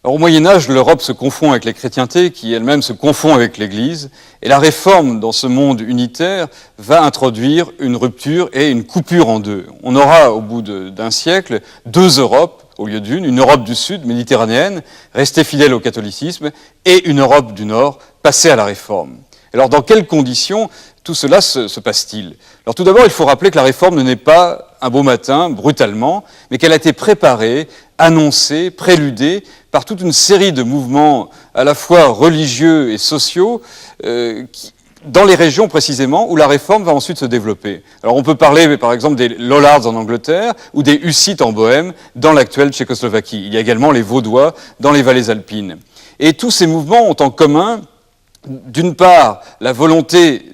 Alors, au Moyen-Âge, l'Europe se confond avec la chrétienté, qui elle-même se confond avec l'Église, et la réforme dans ce monde unitaire va introduire une rupture et une coupure en deux. On aura, au bout d'un siècle, deux Europes au lieu d'une, une Europe du Sud, méditerranéenne, restée fidèle au catholicisme, et une Europe du Nord, passée à la réforme. Alors, dans quelles conditions tout cela se passe-t-il ? Alors, tout d'abord, il faut rappeler que la réforme ne naît pas un beau matin, brutalement, mais qu'elle a été préparée, annoncée, préludée par toute une série de mouvements à la fois religieux et sociaux dans les régions précisément où la réforme va ensuite se développer. Alors on peut parler par exemple des Lollards en Angleterre ou des Hussites en Bohème dans l'actuelle Tchécoslovaquie. Il y a également les Vaudois dans les vallées alpines. Et tous ces mouvements ont en commun, d'une part, la volonté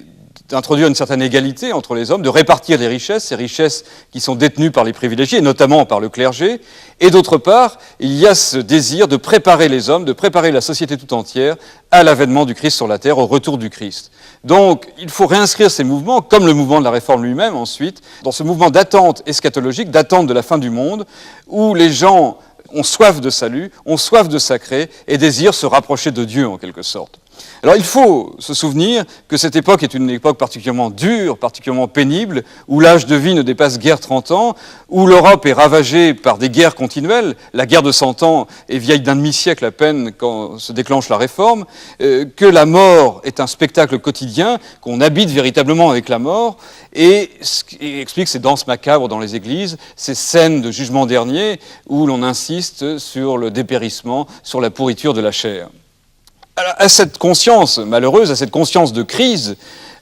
d'introduire une certaine égalité entre les hommes, de répartir les richesses, ces richesses qui sont détenues par les privilégiés, et notamment par le clergé, et d'autre part, il y a ce désir de préparer les hommes, de préparer la société tout entière à l'avènement du Christ sur la terre, au retour du Christ. Donc, il faut réinscrire ces mouvements, comme le mouvement de la réforme lui-même ensuite, dans ce mouvement d'attente eschatologique, d'attente de la fin du monde, où les gens ont soif de salut, ont soif de sacré, et désirent se rapprocher de Dieu en quelque sorte. Alors il faut se souvenir que cette époque est une époque particulièrement dure, particulièrement pénible, où l'âge de vie ne dépasse guère 30 ans, où l'Europe est ravagée par des guerres continuelles, la guerre de 100 ans est vieille d'un demi-siècle à peine quand se déclenche la réforme, que la mort est un spectacle quotidien, qu'on habite véritablement avec la mort, et ce qui explique ces danses macabres dans les églises, ces scènes de jugement dernier où l'on insiste sur le dépérissement, sur la pourriture de la chair. Alors, à cette conscience malheureuse, à cette conscience de crise,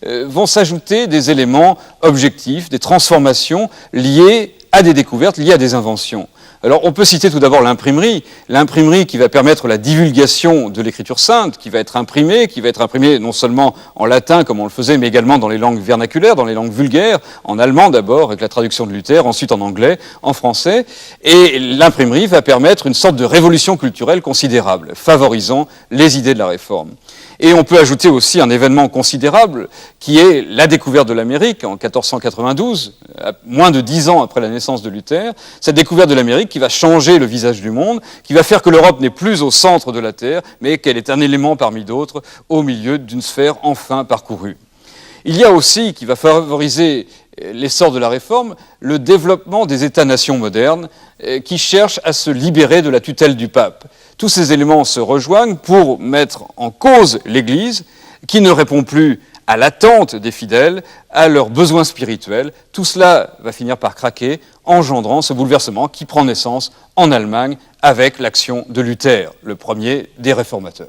vont s'ajouter des éléments objectifs, des transformations liées à des découvertes, liées à des inventions. Alors, on peut citer tout d'abord l'imprimerie qui va permettre la divulgation de l'écriture sainte, qui va être imprimée non seulement en latin comme on le faisait, mais également dans les langues vernaculaires, dans les langues vulgaires, en allemand d'abord, avec la traduction de Luther, ensuite en anglais, en français, et l'imprimerie va permettre une sorte de révolution culturelle considérable, favorisant les idées de la réforme. Et on peut ajouter aussi un événement considérable qui est la découverte de l'Amérique en 1492, moins de 10 ans après la naissance de Luther. Cette découverte de l'Amérique qui va changer le visage du monde, qui va faire que l'Europe n'est plus au centre de la Terre, mais qu'elle est un élément parmi d'autres au milieu d'une sphère enfin parcourue. Il y a aussi, qui va favoriser l'essor de la réforme, le développement des États-nations modernes qui cherchent à se libérer de la tutelle du pape. Tous ces éléments se rejoignent pour mettre en cause l'Église, qui ne répond plus à l'attente des fidèles, à leurs besoins spirituels. Tout cela va finir par craquer, engendrant ce bouleversement qui prend naissance en Allemagne avec l'action de Luther, le premier des réformateurs.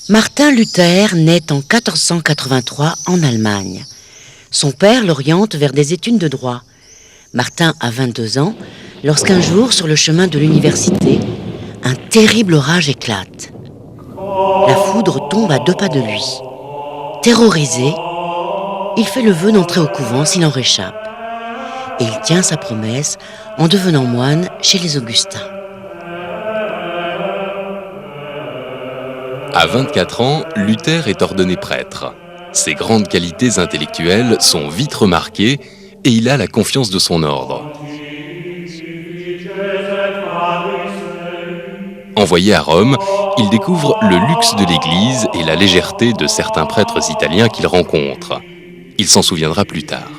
Martin Luther naît en 1483 en Allemagne. Son père l'oriente vers des études de droit. Martin a 22 ans lorsqu'un jour, sur le chemin de l'université, un terrible orage éclate. La foudre tombe à 2 pas de lui. Terrorisé, il fait le vœu d'entrer au couvent s'il en réchappe. Et il tient sa promesse en devenant moine chez les Augustins. À 24 ans, Luther est ordonné prêtre. Ses grandes qualités intellectuelles sont vite remarquées et il a la confiance de son ordre. Envoyé à Rome, il découvre le luxe de l'Église et la légèreté de certains prêtres italiens qu'il rencontre. Il s'en souviendra plus tard.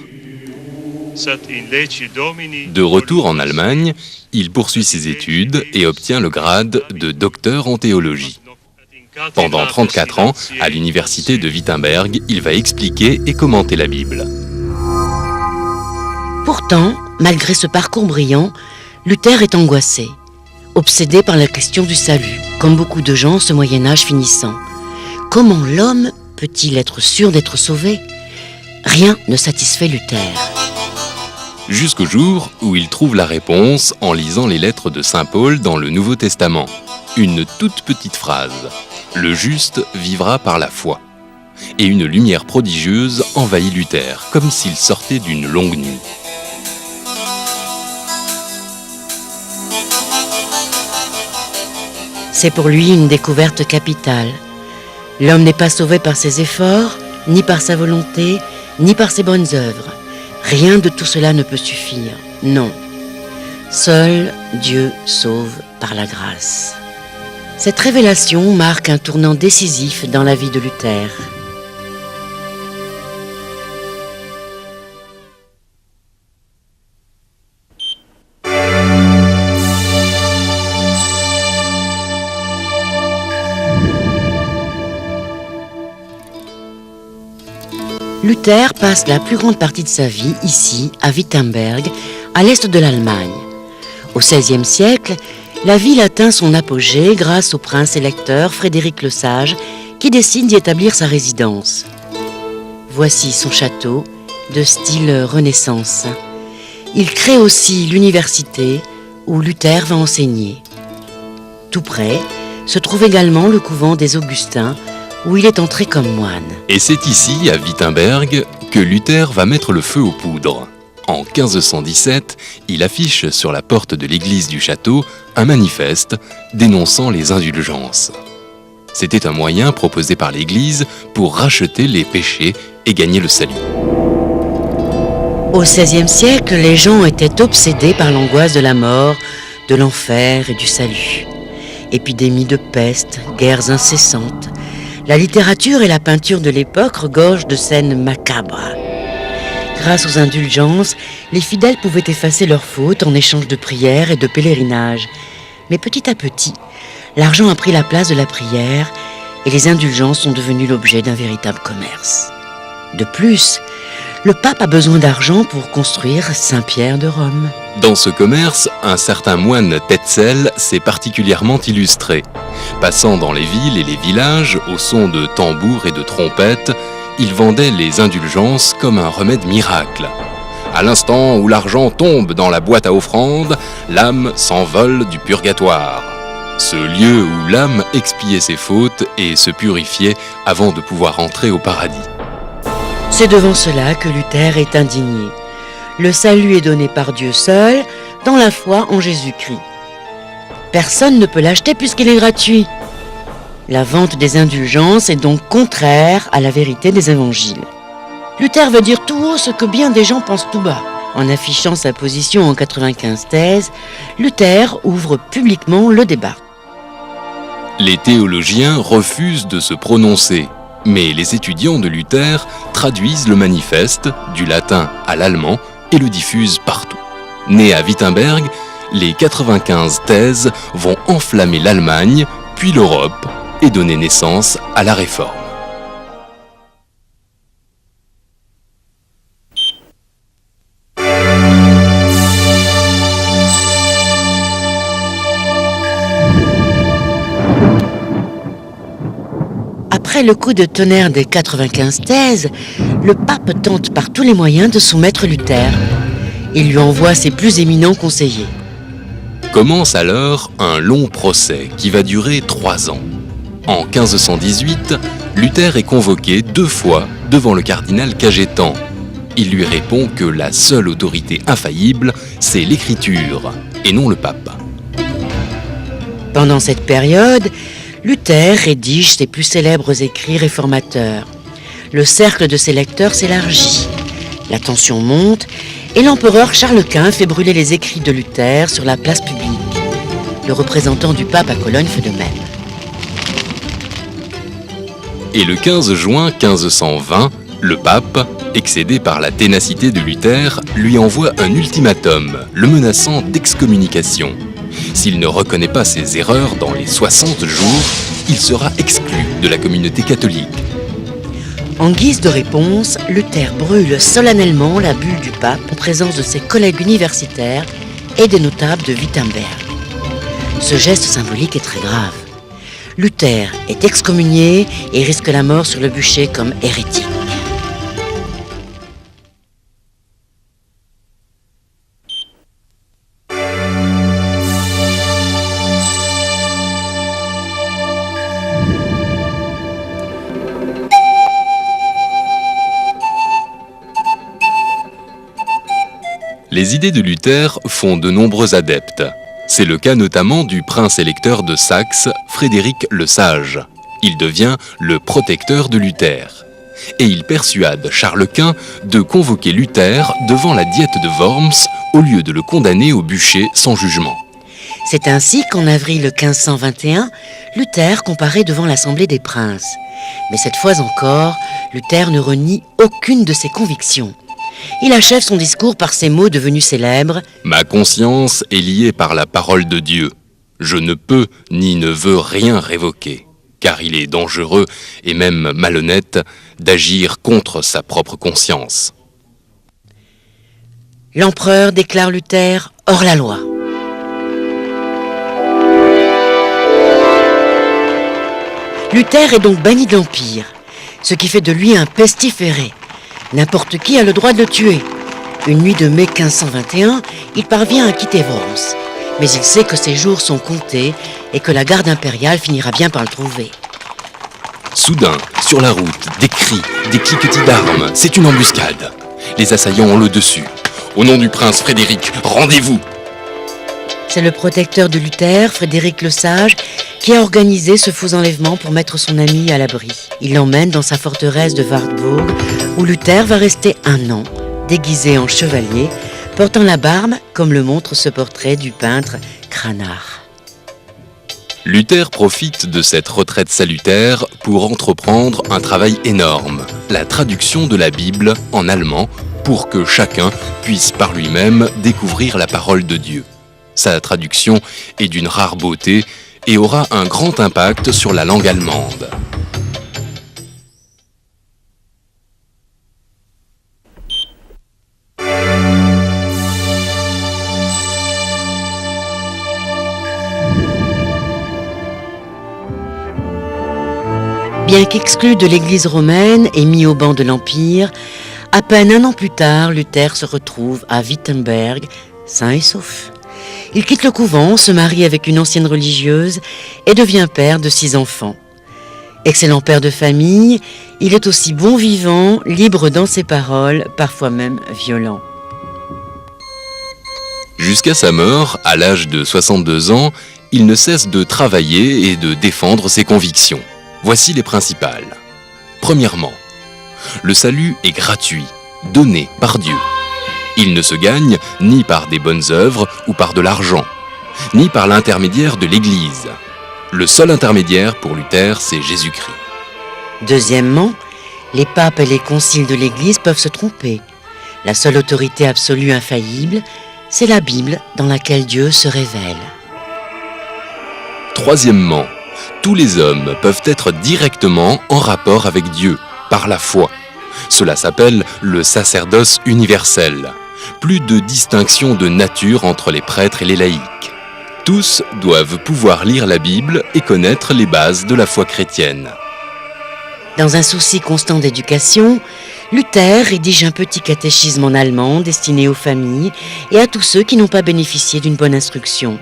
De retour en Allemagne, il poursuit ses études et obtient le grade de docteur en théologie. Pendant 34 ans, à l'université de Wittenberg, il va expliquer et commenter la Bible. Pourtant, malgré ce parcours brillant, Luther est angoissé, obsédé par la question du salut, comme beaucoup de gens ce Moyen-Âge finissant. Comment l'homme peut-il être sûr d'être sauvé ? Rien ne satisfait Luther. Jusqu'au jour où il trouve la réponse en lisant les lettres de Saint Paul dans le Nouveau Testament. Une toute petite phrase. Le juste vivra par la foi. Et une lumière prodigieuse envahit Luther, comme s'il sortait d'une longue nuit. C'est pour lui une découverte capitale. L'homme n'est pas sauvé par ses efforts, ni par sa volonté, ni par ses bonnes œuvres. Rien de tout cela ne peut suffire, non. Seul Dieu sauve par la grâce. Cette révélation marque un tournant décisif dans la vie de Luther. Luther passe la plus grande partie de sa vie ici, à Wittenberg, à l'est de l'Allemagne. Au XVIe siècle, la ville atteint son apogée grâce au prince électeur Frédéric le Sage, qui décide d'y établir sa résidence. Voici son château, de style Renaissance. Il crée aussi l'université où Luther va enseigner. Tout près se trouve également le couvent des Augustins, où il est entré comme moine. Et c'est ici, à Wittenberg, que Luther va mettre le feu aux poudres. En 1517, il affiche sur la porte de l'église du château un manifeste dénonçant les indulgences. C'était un moyen proposé par l'église pour racheter les péchés et gagner le salut. Au XVIe siècle, les gens étaient obsédés par l'angoisse de la mort, de l'enfer et du salut. Épidémies de peste, guerres incessantes. La littérature et la peinture de l'époque regorgent de scènes macabres. Grâce aux indulgences, les fidèles pouvaient effacer leurs fautes en échange de prières et de pèlerinages. Mais petit à petit, l'argent a pris la place de la prière et les indulgences sont devenues l'objet d'un véritable commerce. De plus, le pape a besoin d'argent pour construire Saint-Pierre de Rome. Dans ce commerce, un certain moine Tetzel s'est particulièrement illustré. Passant dans les villes et les villages au son de tambours et de trompettes, il vendait les indulgences comme un remède miracle. À l'instant où l'argent tombe dans la boîte à offrandes, l'âme s'envole du purgatoire. Ce lieu où l'âme expiait ses fautes et se purifiait avant de pouvoir entrer au paradis. C'est devant cela que Luther est indigné. Le salut est donné par Dieu seul, dans la foi en Jésus-Christ. Personne ne peut l'acheter puisqu'il est gratuit. La vente des indulgences est donc contraire à la vérité des évangiles. Luther veut dire tout haut ce que bien des gens pensent tout bas. En affichant sa position en 95 thèses, Luther ouvre publiquement le débat. Les théologiens refusent de se prononcer, mais les étudiants de Luther traduisent le manifeste du latin à l'allemand et le diffusent partout. Né à Wittenberg, les 95 thèses vont enflammer l'Allemagne, puis l'Europe, et donner naissance à la Réforme. Après le coup de tonnerre des 95 thèses, le pape tente par tous les moyens de soumettre Luther. Il lui envoie ses plus éminents conseillers. Commence alors un long procès qui va durer 3 ans. En 1518, Luther est convoqué 2 fois devant le cardinal Cajetan. Il lui répond que la seule autorité infaillible, c'est l'Écriture, et non le pape. Pendant cette période, Luther rédige ses plus célèbres écrits réformateurs. Le cercle de ses lecteurs s'élargit. La tension monte et l'empereur Charles Quint fait brûler les écrits de Luther sur la place publique. Le représentant du pape à Cologne fait de même. Et le 15 juin 1520, le pape, excédé par la ténacité de Luther, lui envoie un ultimatum, le menaçant d'excommunication. S'il ne reconnaît pas ses erreurs dans les 60 jours, il sera exclu de la communauté catholique. En guise de réponse, Luther brûle solennellement la bulle du pape en présence de ses collègues universitaires et des notables de Wittenberg. Ce geste symbolique est très grave. Luther est excommunié et risque la mort sur le bûcher comme hérétique. Les idées de Luther font de nombreux adeptes. C'est le cas notamment du prince électeur de Saxe, Frédéric le Sage. Il devient le protecteur de Luther. Et il persuade Charles Quint de convoquer Luther devant la Diète de Worms au lieu de le condamner au bûcher sans jugement. C'est ainsi qu'en avril 1521, Luther comparaît devant l'Assemblée des princes. Mais cette fois encore, Luther ne renie aucune de ses convictions. Il achève son discours par ces mots devenus célèbres. « Ma conscience est liée par la parole de Dieu. Je ne peux ni ne veux rien révoquer, car il est dangereux et même malhonnête d'agir contre sa propre conscience. » L'empereur déclare Luther hors la loi. Luther est donc banni de l'Empire, ce qui fait de lui un pestiféré. N'importe qui a le droit de le tuer. Une nuit de mai 1521, il parvient à quitter Worms. Mais il sait que ses jours sont comptés et que la garde impériale finira bien par le trouver. Soudain, sur la route, des cris, des cliquetis d'armes, c'est une embuscade. Les assaillants ont le dessus. Au nom du prince Frédéric, rendez-vous! C'est le protecteur de Luther, Frédéric le Sage, qui a organisé ce faux enlèvement pour mettre son ami à l'abri. Il l'emmène dans sa forteresse de Wartburg, où Luther va rester 1 an, déguisé en chevalier, portant la barbe, comme le montre ce portrait du peintre Cranach. Luther profite de cette retraite salutaire pour entreprendre un travail énorme, la traduction de la Bible en allemand, pour que chacun puisse par lui-même découvrir la parole de Dieu. Sa traduction est d'une rare beauté et aura un grand impact sur la langue allemande. Bien qu'exclu de l'Église romaine et mis au banc de l'Empire, à peine 1 an plus tard, Luther se retrouve à Wittenberg, sain et sauf. Il quitte le couvent, se marie avec une ancienne religieuse et devient père de 6 enfants. Excellent père de famille, il est aussi bon vivant, libre dans ses paroles, parfois même violent. Jusqu'à sa mort, à l'âge de 62 ans, il ne cesse de travailler et de défendre ses convictions. Voici les principales. Premièrement, le salut est gratuit, donné par Dieu. Il ne se gagne ni par des bonnes œuvres ou par de l'argent, ni par l'intermédiaire de l'Église. Le seul intermédiaire pour Luther, c'est Jésus-Christ. Deuxièmement, les papes et les conciles de l'Église peuvent se tromper. La seule autorité absolue infaillible, c'est la Bible dans laquelle Dieu se révèle. Troisièmement, tous les hommes peuvent être directement en rapport avec Dieu, par la foi. Cela s'appelle le sacerdoce universel. Plus de distinction de nature entre les prêtres et les laïcs. Tous doivent pouvoir lire la Bible et connaître les bases de la foi chrétienne. Dans un souci constant d'éducation, Luther rédige un petit catéchisme en allemand destiné aux familles et à tous ceux qui n'ont pas bénéficié d'une bonne instruction.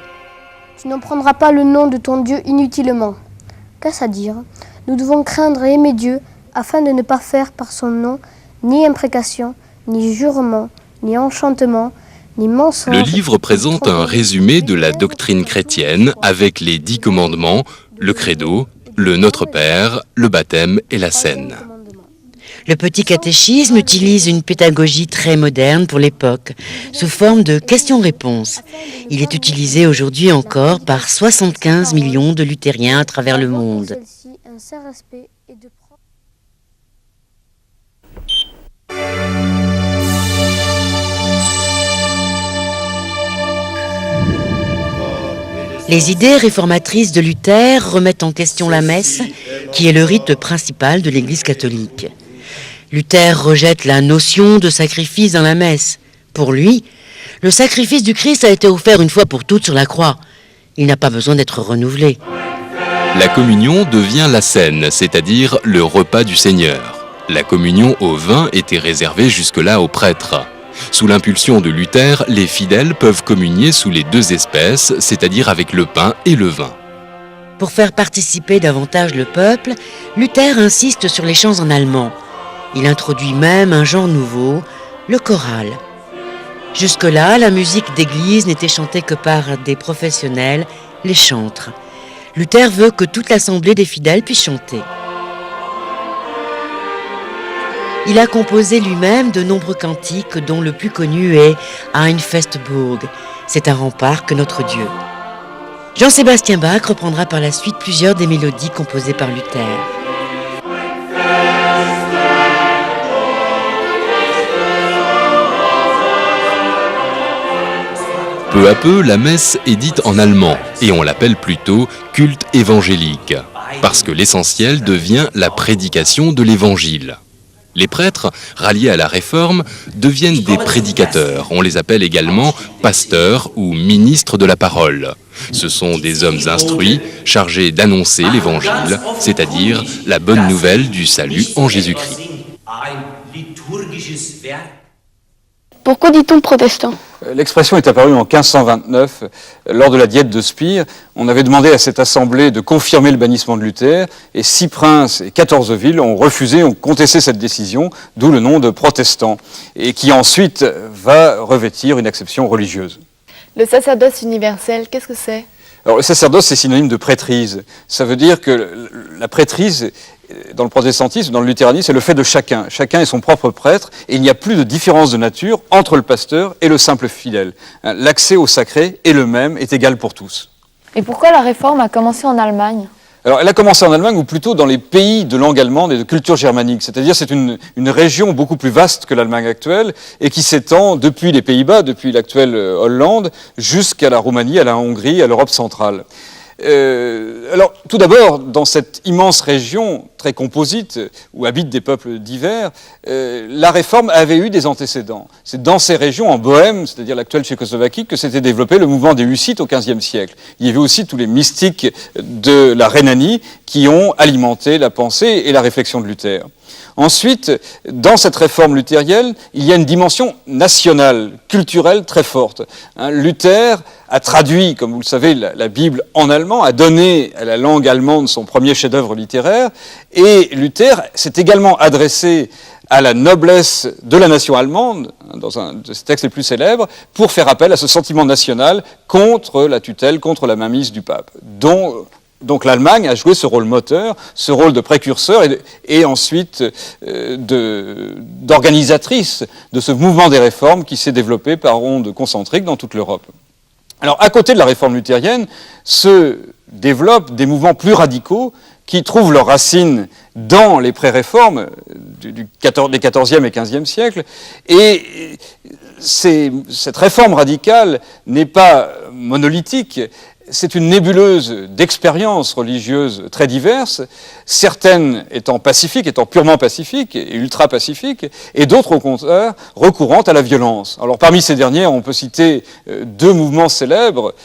Tu n'en prendras pas le nom de ton Dieu inutilement. Qu'à ça dire, nous devons craindre et aimer Dieu afin de ne pas faire par son nom ni imprécation, ni jurement, ni enchantement, ni mensonge. Le livre présente un résumé de la doctrine chrétienne avec les 10 commandements, le credo, le Notre Père, le baptême et la scène. Le petit catéchisme utilise une pédagogie très moderne pour l'époque, sous forme de questions-réponses. Il est utilisé aujourd'hui encore par 75 millions de luthériens à travers le monde. Les idées réformatrices de Luther remettent en question la messe, qui est le rite principal de l'Église catholique. Luther rejette la notion de sacrifice dans la messe. Pour lui, le sacrifice du Christ a été offert une fois pour toutes sur la croix. Il n'a pas besoin d'être renouvelé. La communion devient la scène, c'est-à-dire le repas du Seigneur. La communion au vin était réservée jusque-là aux prêtres. Sous l'impulsion de Luther, les fidèles peuvent communier sous les 2 espèces, c'est-à-dire avec le pain et le vin. Pour faire participer davantage le peuple, Luther insiste sur les chants en allemand. Il introduit même un genre nouveau, le choral. Jusque-là, la musique d'église n'était chantée que par des professionnels, les chantres. Luther veut que toute l'assemblée des fidèles puisse chanter. Il a composé lui-même de nombreux cantiques, dont le plus connu est Ein Festburg. C'est un rempart que notre Dieu. Jean-Sébastien Bach reprendra par la suite plusieurs des mélodies composées par Luther. Peu à peu, la messe est dite en allemand et on l'appelle plutôt culte évangélique, parce que l'essentiel devient la prédication de l'évangile. Les prêtres, ralliés à la Réforme, deviennent des prédicateurs. On les appelle également pasteurs ou ministres de la parole. Ce sont des hommes instruits, chargés d'annoncer l'évangile, c'est-à-dire la bonne nouvelle du salut en Jésus-Christ. Pourquoi dit-on protestant ? L'expression est apparue en 1529, lors de la diète de Spire. On avait demandé à cette assemblée de confirmer le bannissement de Luther, et 6 princes et 14 villes ont refusé, ont contesté cette décision, d'où le nom de protestants, et qui ensuite va revêtir une acception religieuse. Le sacerdoce universel, qu'est-ce que c'est ? Alors, le sacerdoce, c'est synonyme de prêtrise. Ça veut dire que la prêtrise, dans le protestantisme, dans le luthéranisme, c'est le fait de chacun. Chacun est son propre prêtre, et il n'y a plus de différence de nature entre le pasteur et le simple fidèle. L'accès au sacré est le même, est égal pour tous. Et pourquoi la réforme a commencé en Allemagne ? Alors, elle a commencé en Allemagne, ou plutôt dans les pays de langue allemande et de culture germanique. C'est-à-dire, c'est une région beaucoup plus vaste que l'Allemagne actuelle, et qui s'étend depuis les Pays-Bas, depuis l'actuelle Hollande, jusqu'à la Roumanie, à la Hongrie, à l'Europe centrale. Alors, tout d'abord, dans cette immense région très composite, où habitent des peuples divers, la Réforme avait eu des antécédents. C'est dans ces régions, en Bohème, c'est-à-dire l'actuelle Tchécoslovaquie, que s'était développé le mouvement des Hussites au XVe siècle. Il y avait aussi tous les mystiques de la Rhénanie qui ont alimenté la pensée et la réflexion de Luther. Ensuite, dans cette réforme luthérienne, il y a une dimension nationale, culturelle très forte. Luther a traduit, comme vous le savez, la Bible en allemand, a donné à la langue allemande son premier chef-d'œuvre littéraire, et Luther s'est également adressé à la noblesse de la nation allemande, dans un de ses textes les plus célèbres, pour faire appel à ce sentiment national contre la tutelle, contre la mainmise du pape, donc l'Allemagne a joué ce rôle moteur, ce rôle de précurseur et ensuite d'organisatrice de ce mouvement des réformes qui s'est développé par ondes concentriques dans toute l'Europe. Alors, à côté de la réforme luthérienne, se développent des mouvements plus radicaux qui trouvent leurs racines dans les pré-réformes des 14e et 15e siècles. Et cette réforme radicale n'est pas monolithique. C'est une nébuleuse d'expériences religieuses très diverses, certaines étant pacifiques, étant purement pacifiques et ultra-pacifiques, et d'autres, au contraire, recourant à la violence. Alors, parmi ces dernières, on peut citer 2 mouvements célèbres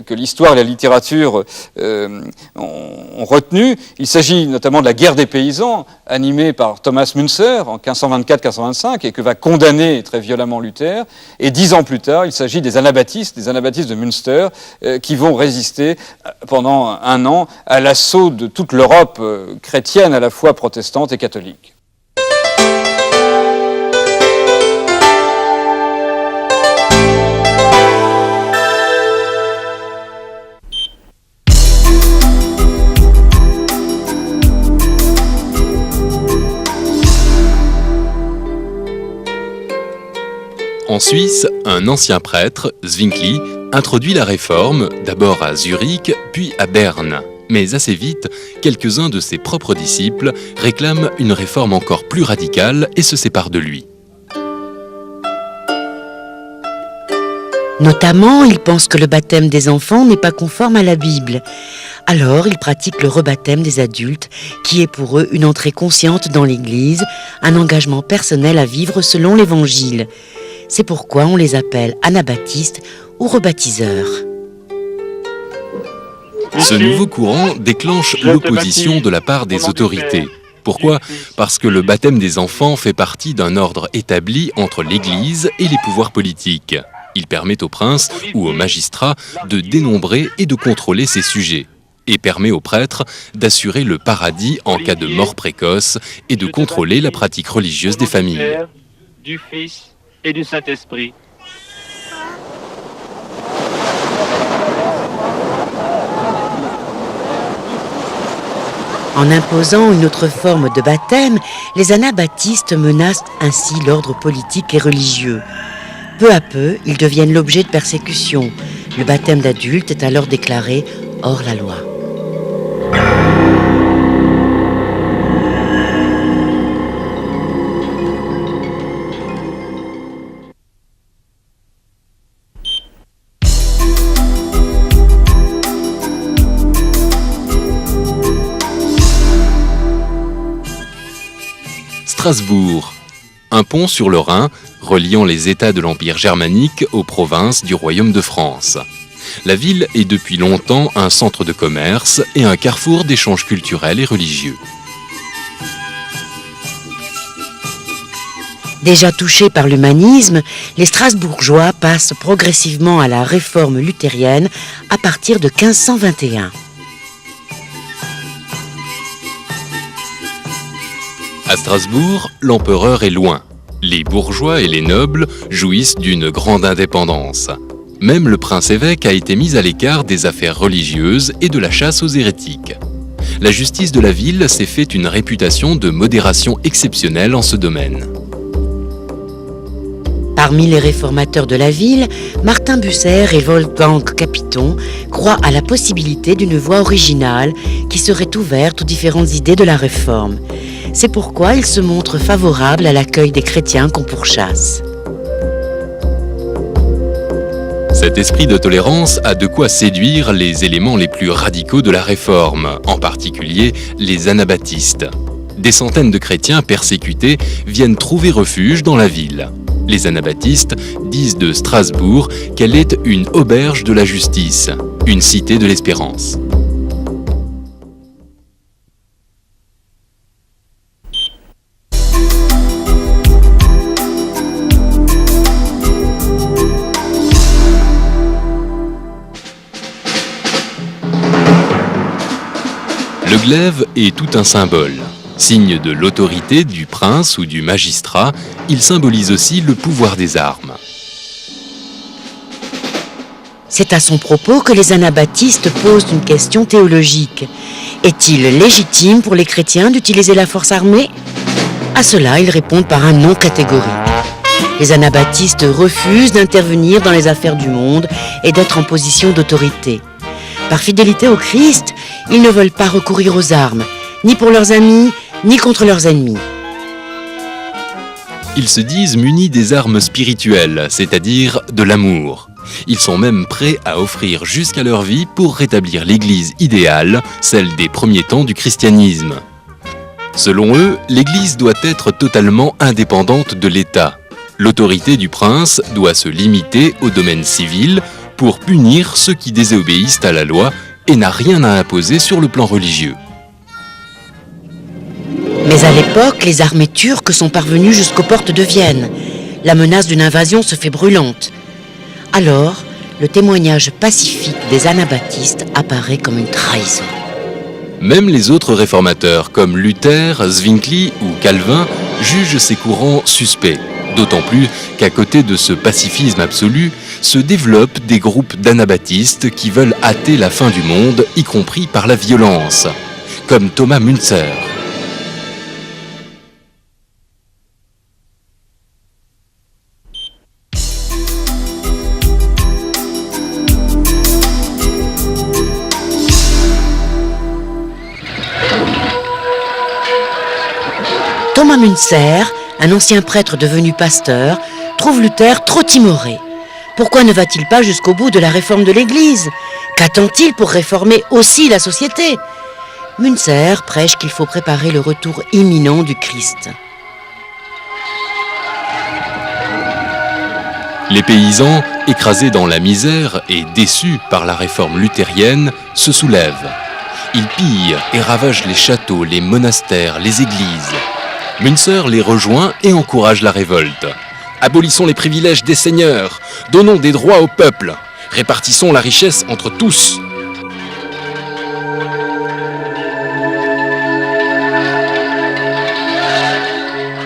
que l'histoire et la littérature ont retenus. Il s'agit notamment de la guerre des paysans, animée par Thomas Müntzer en 1524-1525, et que va condamner très violemment Luther. Et 10 ans plus tard, il s'agit des anabaptistes de Münster, qui vont résister pendant 1 an à l'assaut de toute l'Europe chrétienne, à la fois protestante et catholique. En Suisse, un ancien prêtre, Zwingli, introduit la réforme, d'abord à Zurich, puis à Berne. Mais assez vite, quelques-uns de ses propres disciples réclament une réforme encore plus radicale et se séparent de lui. Notamment, ils pensent que le baptême des enfants n'est pas conforme à la Bible. Alors, ils pratiquent le rebaptême des adultes, qui est pour eux une entrée consciente dans l'Église, un engagement personnel à vivre selon l'Évangile. C'est pourquoi on les appelle anabaptistes ou rebaptiseurs. Ce nouveau courant déclenche l'opposition de la part des autorités. Pourquoi ? Parce que le baptême des enfants fait partie d'un ordre établi entre l'Église et les pouvoirs politiques. Il permet aux princes ou aux magistrats de dénombrer et de contrôler ces sujets, et permet aux prêtres d'assurer le paradis en cas de mort précoce et de contrôler la pratique religieuse des familles. Du Fils et du Saint-Esprit. En imposant une autre forme de baptême, les anabaptistes menacent ainsi l'ordre politique et religieux. Peu à peu, ils deviennent l'objet de persécutions. Le baptême d'adulte est alors déclaré hors la loi. Strasbourg, un pont sur le Rhin reliant les États de l'Empire germanique aux provinces du Royaume de France. La ville est depuis longtemps un centre de commerce et un carrefour d'échanges culturels et religieux. Déjà touchés par l'humanisme, les Strasbourgeois passent progressivement à la réforme luthérienne à partir de 1521. À Strasbourg, l'empereur est loin. Les bourgeois et les nobles jouissent d'une grande indépendance. Même le prince-évêque a été mis à l'écart des affaires religieuses et de la chasse aux hérétiques. La justice de la ville s'est fait une réputation de modération exceptionnelle en ce domaine. Parmi les réformateurs de la ville, Martin Bucer et Wolfgang Capiton croient à la possibilité d'une voie originale qui serait ouverte aux différentes idées de la réforme. C'est pourquoi ils se montrent favorables à l'accueil des chrétiens qu'on pourchasse. Cet esprit de tolérance a de quoi séduire les éléments les plus radicaux de la réforme, en particulier les anabaptistes. Des centaines de chrétiens persécutés viennent trouver refuge dans la ville. Les anabaptistes disent de Strasbourg qu'elle est une auberge de la justice, une cité de l'espérance. Le glaive est tout un symbole. Signe de l'autorité du prince ou du magistrat, il symbolise aussi le pouvoir des armes. C'est à son propos que les anabaptistes posent une question théologique. Est-il légitime pour les chrétiens d'utiliser la force armée ? À cela, ils répondent par un non catégorique. Les anabaptistes refusent d'intervenir dans les affaires du monde et d'être en position d'autorité. Par fidélité au Christ, ils ne veulent pas recourir aux armes, ni pour leurs amis, ni contre leurs ennemis. Ils se disent munis des armes spirituelles, c'est-à-dire de l'amour. Ils sont même prêts à offrir jusqu'à leur vie pour rétablir l'Église idéale, celle des premiers temps du christianisme. Selon eux, l'Église doit être totalement indépendante de l'État. L'autorité du prince doit se limiter au domaine civil pour punir ceux qui désobéissent à la loi et n'a rien à imposer sur le plan religieux. Mais à l'époque, les armées turques sont parvenues jusqu'aux portes de Vienne. La menace d'une invasion se fait brûlante. Alors, le témoignage pacifique des anabaptistes apparaît comme une trahison. Même les autres réformateurs comme Luther, Zwingli ou Calvin jugent ces courants suspects. D'autant plus qu'à côté de ce pacifisme absolu, se développent des groupes d'anabaptistes qui veulent hâter la fin du monde, y compris par la violence, comme Thomas Müntzer. Thomas Müntzer, un ancien prêtre devenu pasteur, trouve Luther trop timoré. Pourquoi ne va-t-il pas jusqu'au bout de la réforme de l'Église ? Qu'attend-il pour réformer aussi la société ? Müntzer prêche qu'il faut préparer le retour imminent du Christ. Les paysans, écrasés dans la misère et déçus par la réforme luthérienne, se soulèvent. Ils pillent et ravagent les châteaux, les monastères, les églises. Müntzer les rejoint et encourage la révolte. Abolissons les privilèges des seigneurs, donnons des droits au peuple, répartissons la richesse entre tous.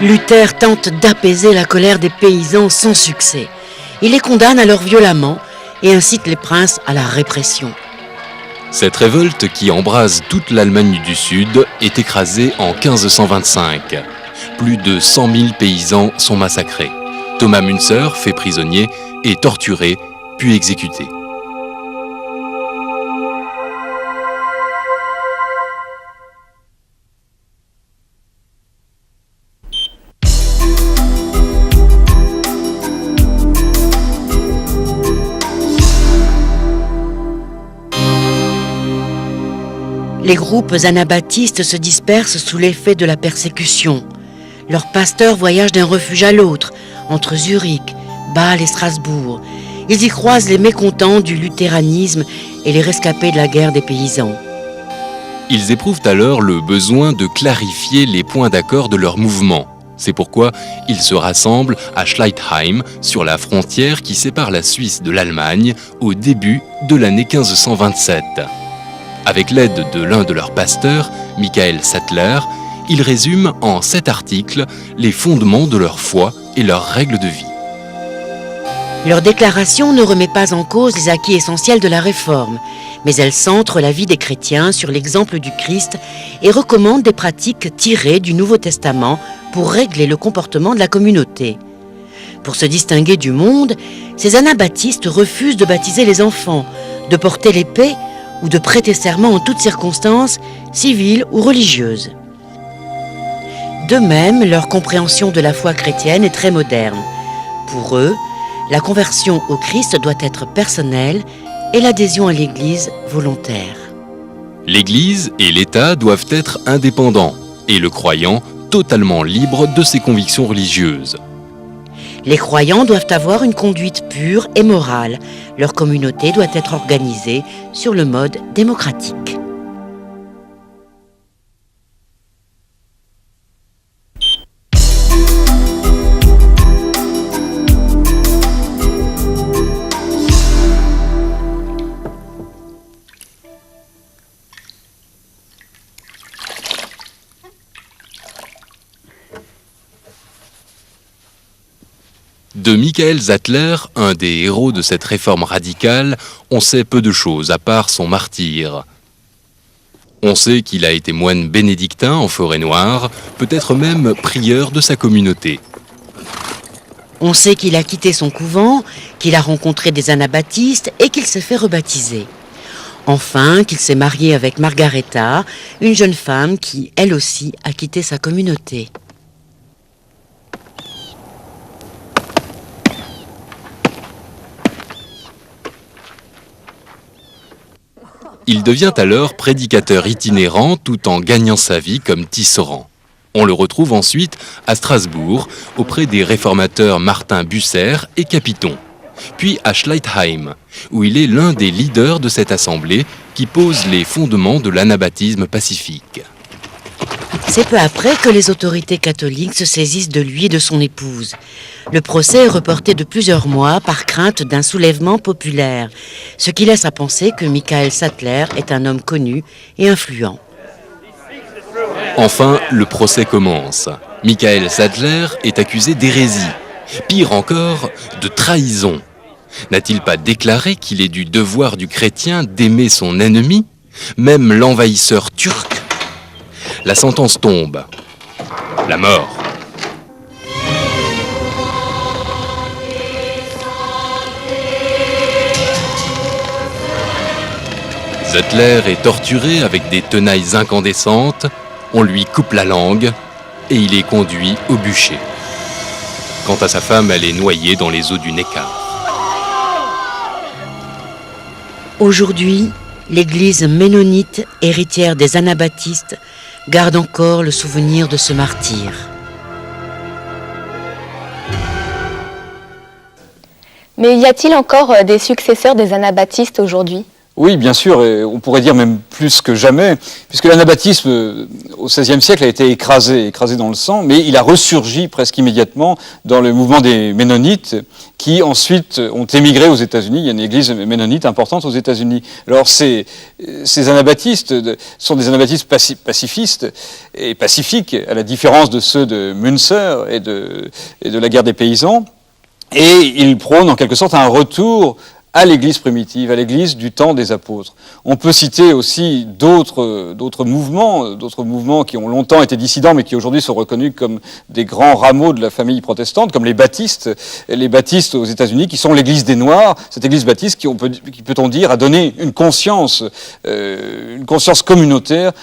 Luther tente d'apaiser la colère des paysans sans succès. Il les condamne alors violemment et incite les princes à la répression. Cette révolte qui embrase toute l'Allemagne du Sud est écrasée en 1525. Plus de 100 000 paysans sont massacrés. Thomas Münzer, fait prisonnier, est torturé, puis exécuté. Les groupes anabaptistes se dispersent sous l'effet de la persécution. Leurs pasteurs voyagent d'un refuge à l'autre, entre Zurich, Bâle et Strasbourg. Ils y croisent les mécontents du luthéranisme et les rescapés de la guerre des paysans. Ils éprouvent alors le besoin de clarifier les points d'accord de leur mouvement. C'est pourquoi ils se rassemblent à Schleitheim, sur la frontière qui sépare la Suisse de l'Allemagne, au début de l'année 1527. Avec l'aide de l'un de leurs pasteurs, Michael Sattler, ils résument en 7 articles les fondements de leur foi et leurs règles de vie. Leur déclaration ne remet pas en cause les acquis essentiels de la Réforme, mais elle centre la vie des chrétiens sur l'exemple du Christ et recommande des pratiques tirées du Nouveau Testament pour régler le comportement de la communauté. Pour se distinguer du monde, ces anabaptistes refusent de baptiser les enfants, de porter l'épée ou de prêter serment en toutes circonstances, civiles ou religieuses. De même, leur compréhension de la foi chrétienne est très moderne. Pour eux, la conversion au Christ doit être personnelle et l'adhésion à l'Église volontaire. L'Église et l'État doivent être indépendants et le croyant totalement libre de ses convictions religieuses. Les croyants doivent avoir une conduite pure et morale. Leur communauté doit être organisée sur le mode démocratique. De Michael Sattler, un des héros de cette réforme radicale, on sait peu de choses à part son martyre. On sait qu'il a été moine bénédictin en Forêt-Noire, peut-être même prieur de sa communauté. On sait qu'il a quitté son couvent, qu'il a rencontré des anabaptistes et qu'il s'est fait rebaptiser. Enfin, qu'il s'est marié avec Margaretha, une jeune femme qui, elle aussi, a quitté sa communauté. Il devient alors prédicateur itinérant tout en gagnant sa vie comme tisserand. On le retrouve ensuite à Strasbourg, auprès des réformateurs Martin Bucer et Capiton, puis à Schleitheim, où il est l'un des leaders de cette assemblée qui pose les fondements de l'anabaptisme pacifique. C'est peu après que les autorités catholiques se saisissent de lui et de son épouse. Le procès est reporté de plusieurs mois par crainte d'un soulèvement populaire, ce qui laisse à penser que Michael Sattler est un homme connu et influent. Enfin, le procès commence. Michael Sattler est accusé d'hérésie, pire encore, de trahison. N'a-t-il pas déclaré qu'il est du devoir du chrétien d'aimer son ennemi, même l'envahisseur turc ? La sentence tombe. La mort. Sattler est torturé avec des tenailles incandescentes, on lui coupe la langue et il est conduit au bûcher. Quant à sa femme, elle est noyée dans les eaux du Neckar. Aujourd'hui, l'église ménonite, héritière des anabaptistes, garde encore le souvenir de ce martyr. Mais y a-t-il encore des successeurs des anabaptistes aujourd'hui ? Oui, bien sûr, et on pourrait dire même plus que jamais, puisque l'anabaptisme au XVIe siècle a été écrasé dans le sang, mais il a ressurgi presque immédiatement dans le mouvement des Ménonites, qui ensuite ont émigré aux États-Unis. Il y a une église ménonite importante aux États-Unis. Alors ces anabaptistes sont des anabaptistes pacifistes et pacifiques, à la différence de ceux de Münzer et de la guerre des paysans, et ils prônent en quelque sorte un retour à l'Église primitive, à l'Église du temps des apôtres. On peut citer aussi d'autres mouvements qui ont longtemps été dissidents, mais qui aujourd'hui sont reconnus comme des grands rameaux de la famille protestante, comme les baptistes aux États-Unis, qui sont l'Église des Noirs, cette Église baptiste qui peut-on dire, a donné une conscience communautaire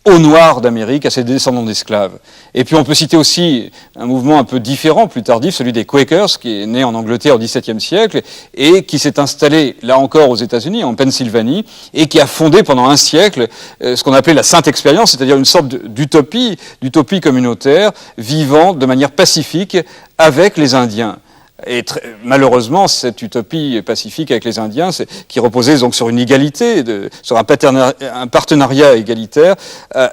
aux Noirs d'Amérique, à ses descendants d'esclaves. Et puis on peut citer aussi un mouvement un peu différent, plus tardif, celui des Quakers, qui est né en Angleterre au XVIIe siècle et qui s'est installé, là encore, aux États-Unis, en Pennsylvanie, et qui a fondé pendant un siècle ce qu'on appelait la Sainte Expérience, c'est-à-dire une sorte d'utopie communautaire, vivant de manière pacifique avec les Indiens. Et malheureusement, cette utopie pacifique avec les Indiens, qui reposait donc sur une égalité, sur un partenariat égalitaire,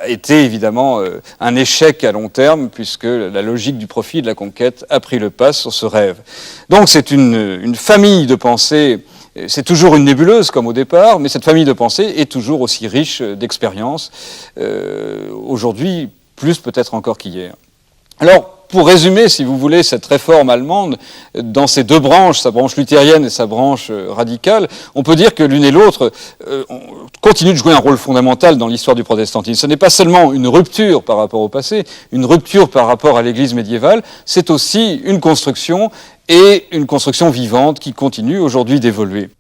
était évidemment un échec à long terme, puisque la logique du profit et de la conquête a pris le pas sur ce rêve. Donc c'est une famille de pensée. C'est toujours une nébuleuse comme au départ, mais cette famille de pensée est toujours aussi riche d'expériences, aujourd'hui plus peut-être encore qu'hier. Alors, pour résumer, si vous voulez, cette réforme allemande, dans ses deux branches, sa branche luthérienne et sa branche radicale, on peut dire que l'une et l'autre continuent de jouer un rôle fondamental dans l'histoire du protestantisme. Ce n'est pas seulement une rupture par rapport au passé, une rupture par rapport à l'Église médiévale, c'est aussi une construction et une construction vivante qui continue aujourd'hui d'évoluer.